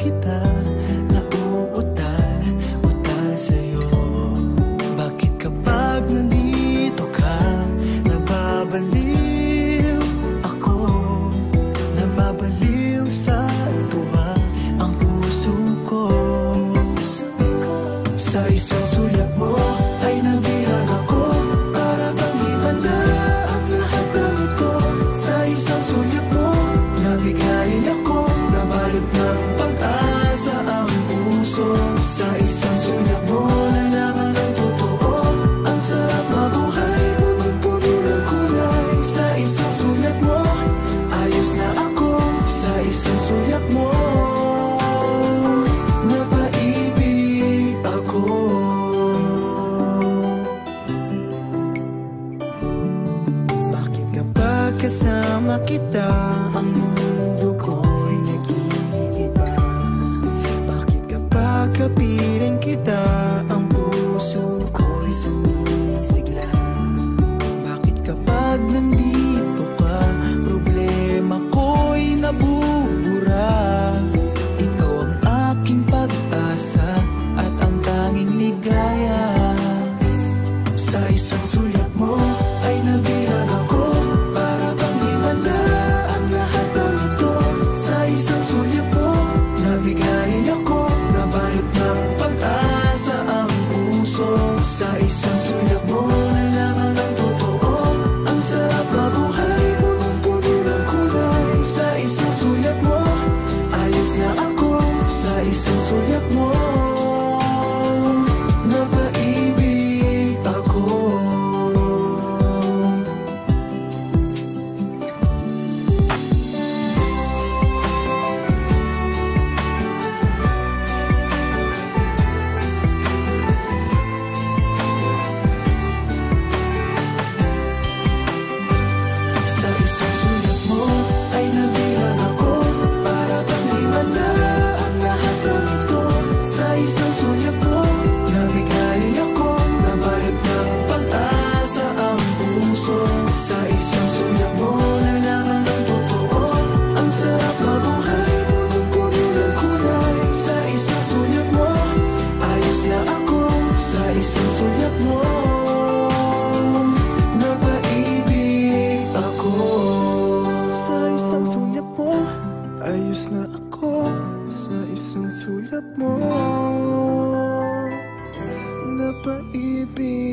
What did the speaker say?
kita nauutal, utal sa'yo. Bakit kapag nandito ka, nababaliw ako, nababaliw sa tuwa ang puso ko. Sa isang sulat mo ay nabilang ako, para bang himala ang lahat ng ito. Sa isang sulat mo nabigayin ako, nabalot ng pag-asa ang puso. Sa isang sulat mo nalaman ng totoo, ang sarap mabuhay, punong-puno ng kulay. Sa isang sulat mo ayos na ako, sa isang sulat mo napaibig ako. Bakit kapag kasama kita ang mundo ko'y nag-iiba? Bakit kapag kapiling kita ang puso ko'y sumisigla? Bakit kapag nandito ka, problema ko'y nabubura? Ikaw ang aking pag-asa at ang tanging ligaya. Sa isang sulat mo ay nabilang ako, para bang himala ang lahat ng ito. Sa isang sulat mo nabigayin ako, nabalot ng pag-asa ang puso. Sa isang sulat mo nalaman ng totoo, ang sarap mabuhay, punong-puno ng kulay. Sa isang sulat mo ayos na ako, sa isang sulat mo napaibig ako. Sa isang sulat mo ay nabilang ako, para bang himala ang lahat ng ito. Sa isang sulat mo nabigayin ako, nabalot ng pag-asa ang puso. Sa isang sulat mo nalaman ng totoo, ang sarap mabuhay, punong-puno ng kulay. Sa isang sulat mo ayos na ako, sa isang sulat mo napaibig ako. Sa isang sulat mo ayos na ako, sa isang sulat mo napaibig